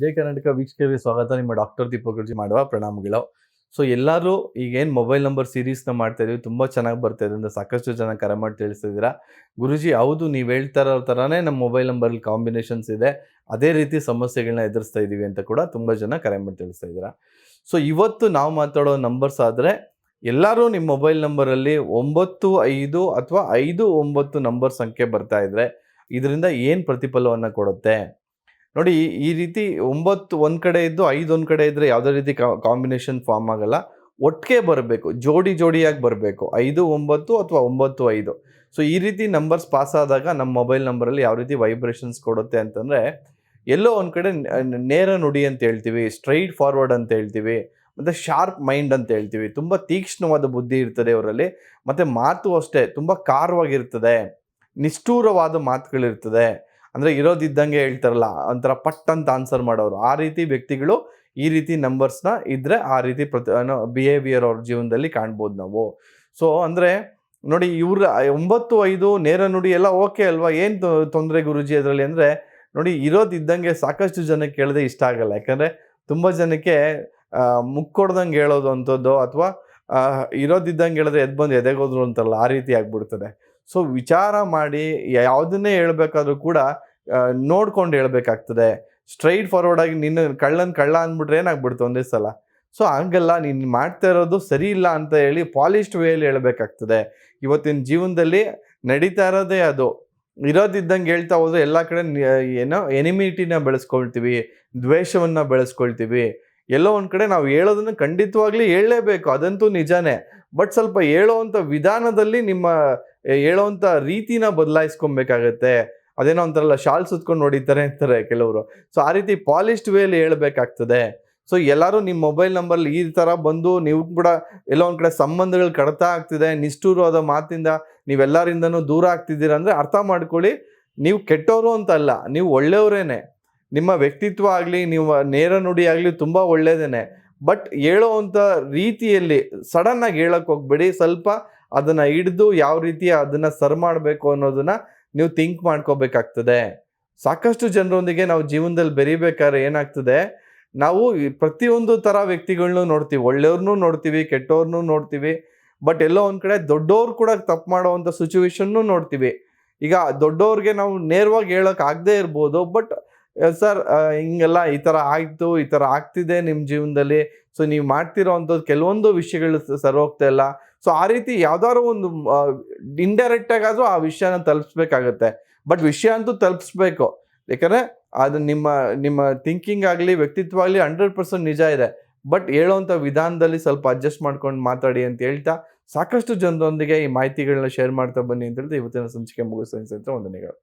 ಜೈ ಕರ್ನಾಟಕ ವೀಕ್ಷಕರಿಗೆ ಸ್ವಾಗತ. ನಿಮ್ಮ ಡಾಕ್ಟರ್ ದೀಪಕ್ ಗುರೂಜಿ ಮಾಡುವ ಪ್ರಣಾಮಗಳು. ಸೊ ಎಲ್ಲರೂ ಈಗೇನು ಮೊಬೈಲ್ ನಂಬರ್ ಸೀರೀಸ್ನ ಮಾಡ್ತಾ ಇದೀವಿ, ತುಂಬ ಚೆನ್ನಾಗಿ ಬರ್ತಾ ಇದೆ ಅಂತ ಸಾಕಷ್ಟು ಜನ ಕರೆ ಮಾಡಿ ತಿಳಿಸ್ತಿದ್ದೀರಾ. ಗುರೂಜಿ ಹೌದು, ನೀವು ಹೇಳ್ತಾ ಇರೋ ಥರನೇ ನಮ್ಮ ಮೊಬೈಲ್ ನಂಬರಲ್ಲಿ ಕಾಂಬಿನೇಷನ್ಸ್ ಇದೆ, ಅದೇ ರೀತಿ ಸಮಸ್ಯೆಗಳನ್ನ ಎದುರಿಸ್ತಾ ಇದ್ದೀವಿ ಅಂತ ಕೂಡ ತುಂಬ ಜನ ಕರೆ ಮಾಡಿ ತಿಳಿಸ್ತಾ ಇದ್ದೀರಾ. ಸೊ ಇವತ್ತು ನಾವು ಮಾತಾಡೋ ನಂಬರ್ಸ್ ಆದರೆ ಎಲ್ಲರೂ ನಿಮ್ಮ ಮೊಬೈಲ್ ನಂಬರಲ್ಲಿ 95 ಅಥವಾ 59 ನಂಬರ್ ಸಂಖ್ಯೆ ಬರ್ತಾ ಇದ್ರೆ ಇದರಿಂದ ಏನು ಪ್ರತಿಫಲವನ್ನು ಕೊಡುತ್ತೆ ನೋಡಿ. ಈ ರೀತಿ 9 ಒಂದು ಕಡೆ ಇದ್ದು 5 ಒಂದು ಕಡೆ ಇದ್ದರೆ ಯಾವುದೇ ರೀತಿ ಕಾಂಬಿನೇಷನ್ ಫಾರ್ಮ್ ಆಗಲ್ಲ. ಒಟ್ಟಿಗೆ ಬರಬೇಕು, ಜೋಡಿಯಾಗಿ ಬರಬೇಕು, 5 9 ಅಥವಾ 9 5. ಸೊ ಈ ರೀತಿ ನಂಬರ್ಸ್ ಪಾಸ್ ಆದಾಗ ನಮ್ಮ ಮೊಬೈಲ್ ನಂಬರಲ್ಲಿ ಯಾವ ರೀತಿ ವೈಬ್ರೇಷನ್ಸ್ ಕೊಡುತ್ತೆ ಅಂತಂದರೆ, ಎಲ್ಲೋ ಒಂದು ಕಡೆ ನೇರ ನುಡಿ ಅಂತ ಹೇಳ್ತೀವಿ, ಸ್ಟ್ರೈಟ್ ಫಾರ್ವರ್ಡ್ ಅಂತ ಹೇಳ್ತೀವಿ, ಮತ್ತು ಶಾರ್ಪ್ ಮೈಂಡ್ ಅಂತ ಹೇಳ್ತೀವಿ. ತುಂಬ ತೀಕ್ಷ್ಣವಾದ ಬುದ್ಧಿ ಇರ್ತದೆ ಅವರಲ್ಲಿ, ಮತ್ತು ಮಾತು ಅಷ್ಟೇ ತುಂಬ ಖಾರವಾಗಿರ್ತದೆ, ನಿಷ್ಠೂರವಾದ ಮಾತುಗಳಿರ್ತದೆ. ಅಂದರೆ ಇರೋದಿದ್ದಂಗೆ ಹೇಳ್ತಾರಲ್ಲ, ಒಂಥರ ಪಟ್ ಅಂತ ಆನ್ಸರ್ ಮಾಡೋರು, ಆ ರೀತಿ ವ್ಯಕ್ತಿಗಳು ಈ ರೀತಿ ನಂಬರ್ಸ್ನ ಇದ್ದರೆ ಆ ರೀತಿ ಬಿಹೇವಿಯರ್ ಅವ್ರ ಜೀವನದಲ್ಲಿ ಕಾಣ್ಬೋದು ನಾವು. ಸೊ ಅಂದರೆ ನೋಡಿ, ಇವ್ರ 9 5 ನೇರ ನುಡಿ ಎಲ್ಲ ಓಕೆ ಅಲ್ವಾ, ಏನು ತೊಂದರೆ ಗುರೂಜಿ ಅದರಲ್ಲಿ ಅಂದರೆ, ನೋಡಿ ಇರೋದಿದ್ದಂಗೆ ಸಾಕಷ್ಟು ಜನಕ್ಕೆ ಕೇಳದೆ ಇಷ್ಟ ಆಗಲ್ಲ. ಯಾಕಂದರೆ ತುಂಬ ಜನಕ್ಕೆ ಮುಕ್ಕೊಡ್ದಂಗೆ ಹೇಳೋದು ಅಂಥದ್ದು, ಅಥವಾ ಇರೋದಿದ್ದಂಗೆ ಹೇಳಿದ್ರೆ ಎದ್ದು ಬಂದು ಎದೆಗೋದ್ರು ಅಂತಾರಲ್ಲ, ಆ ರೀತಿ ಆಗ್ಬಿಡ್ತದೆ. ಸೊ ವಿಚಾರ ಮಾಡಿ ಯಾವುದನ್ನೇ ಹೇಳ್ಬೇಕಾದ್ರೂ ಕೂಡ ನೋಡ್ಕೊಂಡು ಹೇಳ್ಬೇಕಾಗ್ತದೆ. ಸ್ಟ್ರೈಟ್ ಫಾರ್ವರ್ಡ್ ಆಗಿ ನಿನ್ನ ಕಳ್ಳ ಅಂದ್ಬಿಟ್ರೆ ಏನಾಗ್ಬಿಡ್ತು ಒಂದೇ ಸಲ. ಸೊ ಹಂಗಲ್ಲ, ನೀನು ಮಾಡ್ತಾ ಇರೋದು ಸರಿ ಇಲ್ಲ ಅಂತ ಹೇಳಿ ಪಾಲಿಶ್ಡ್ ವೇಯಲ್ಲಿ ಹೇಳ್ಬೇಕಾಗ್ತದೆ. ಇವತ್ತಿನ ಜೀವನದಲ್ಲಿ ನಡೀತಾ ಇರೋದೇ ಅದು. ಇರೋದಿದ್ದಂಗೆ ಹೇಳ್ತಾ ಹೋದ್ರೆ ಎಲ್ಲ ಕಡೆ ಏನೋ ಎನಿಮಿಟಿನ ಬೆಳೆಸ್ಕೊಳ್ತೀವಿ, ದ್ವೇಷವನ್ನು ಬೆಳೆಸ್ಕೊಳ್ತೀವಿ. ಎಲ್ಲೋ ಒಂದು ಕಡೆ ನಾವು ಹೇಳೋದನ್ನು ಖಂಡಿತವಾಗ್ಲಿ ಹೇಳಲೇಬೇಕು, ಅದಂತೂ ನಿಜಾನೇ. ಬಟ್ ಸ್ವಲ್ಪ ಹೇಳೋವಂಥ ವಿಧಾನದಲ್ಲಿ ನಿಮ್ಮ ಹೇಳೋವಂಥ ರೀತಿನ ಬದಲಾಯಿಸ್ಕೊಬೇಕಾಗತ್ತೆ. ಅದೇನೋ ಒಂಥರಲ್ಲ, ಶಾಲ್ ಸುತ್ಕೊಂಡು ಹೊಡಿತಾರೆ ಅಂತಾರೆ ಕೆಲವರು. ಸೊ ಆ ರೀತಿ ಪಾಲಿಶ್ಡ್ ವೇಲಿ ಹೇಳ್ಬೇಕಾಗ್ತದೆ. ಸೊ ಎಲ್ಲರೂ ನಿಮ್ಮ ಮೊಬೈಲ್ ನಂಬರ್ಲಿ ಈ ಥರ ಬಂದು ನೀವು ಕೂಡ ಎಲ್ಲೋ ಒಂದು ಕಡೆ ಸಂಬಂಧಗಳು ಕಡಿತ ಆಗ್ತಿದೆ, ನಿಷ್ಠೂರವಾದ ಮಾತಿಂದ ನೀವೆಲ್ಲರಿಂದನೂ ದೂರ ಆಗ್ತಿದ್ದೀರ ಅಂದರೆ ಅರ್ಥ ಮಾಡ್ಕೊಳ್ಳಿ, ನೀವು ಕೆಟ್ಟವರು ಅಂತಲ್ಲ, ನೀವು ಒಳ್ಳೆಯವರೇನೆ. ನಿಮ್ಮ ವ್ಯಕ್ತಿತ್ವ ಆಗಲಿ, ನೀವು ನೇರ ನುಡಿ ಆಗಲಿ ತುಂಬ ಒಳ್ಳೆಯದೇನೆ. ಬಟ್ ಹೇಳೋವಂಥ ರೀತಿಯಲ್ಲಿ ಸಡನ್ನಾಗಿ ಹೇಳೋಕ್ಕೆ ಹೋಗ್ಬೇಡಿ. ಸ್ವಲ್ಪ ಅದನ್ನು ಹಿಡಿದು ಯಾವ ರೀತಿ ಅದನ್ನು ಸರ್ ಮಾಡಬೇಕು ಅನ್ನೋದನ್ನು ನೀವು ಥಿಂಕ್ ಮಾಡ್ಕೋಬೇಕಾಗ್ತದೆ. ಸಾಕಷ್ಟು ಜನರೊಂದಿಗೆ ನಾವು ಜೀವನದಲ್ಲಿ ಬೆರಿಬೇಕಾದ್ರೆ ಏನಾಗ್ತದೆ, ನಾವು ಪ್ರತಿಯೊಂದು ಥರ ವ್ಯಕ್ತಿಗಳನ್ನೂ ನೋಡ್ತೀವಿ, ಒಳ್ಳೆಯವ್ರನ್ನೂ ನೋಡ್ತೀವಿ, ಕೆಟ್ಟವ್ರನ್ನೂ ನೋಡ್ತೀವಿ. ಬಟ್ ಎಲ್ಲೋ ಒಂದು ಕಡೆ ದೊಡ್ಡವ್ರು ಕೂಡ ತಪ್ಪು ಮಾಡೋವಂಥ ಸಿಚುವೇಶನ್ನೂ ನೋಡ್ತೀವಿ. ಈಗ ದೊಡ್ಡವ್ರಿಗೆ ನಾವು ನೇರವಾಗಿ ಹೇಳೋಕೆ ಆಗದೇ ಇರ್ಬೋದು, ಬಟ್ ಸರ್ ಹಿಂಗೆಲ್ಲ ಈ ಥರ ಆಯಿತು, ಈ ಥರ ಆಗ್ತಿದೆ ನಿಮ್ಮ ಜೀವನದಲ್ಲಿ, ಸೊ ನೀವು ಮಾಡ್ತಿರೋ ಅಂಥದ್ದು ಕೆಲವೊಂದು ವಿಷಯಗಳು ಸರಿ ಹೋಗ್ತಾ ಇಲ್ಲ. ಸೊ ಆ ರೀತಿ ಯಾವ್ದಾದ್ರು ಒಂದು ಇಂಡೈರೆಕ್ಟಾಗಾದರೂ ಆ ವಿಷಯನ ತಲುಪಿಸ್ಬೇಕಾಗತ್ತೆ. ಬಟ್ ವಿಷಯ ಅಂತೂ ತಲುಪಿಸ್ಬೇಕು. ಯಾಕಂದರೆ ಅದು ನಿಮ್ಮ ಥಿಂಕಿಂಗ್ ಆಗಲಿ, ವ್ಯಕ್ತಿತ್ವ ಆಗಲಿ 100% ನಿಜ ಇದೆ. ಬಟ್ ಹೇಳೋವಂಥ ವಿಧಾನದಲ್ಲಿ ಸ್ವಲ್ಪ ಅಡ್ಜಸ್ಟ್ ಮಾಡ್ಕೊಂಡು ಮಾತಾಡಿ ಅಂತ ಹೇಳ್ತಾ, ಸಾಕಷ್ಟು ಜನರೊಂದಿಗೆ ಈ ಮಾಹಿತಿಗಳನ್ನ ಶೇರ್ ಮಾಡ್ತಾ ಬನ್ನಿ ಅಂತ ಹೇಳ್ತಾ ಇವತ್ತಿನ ಸಂಚಿಕೆ ಮುಗಿಸ್ತಾ ವಂದನೆಗಳು.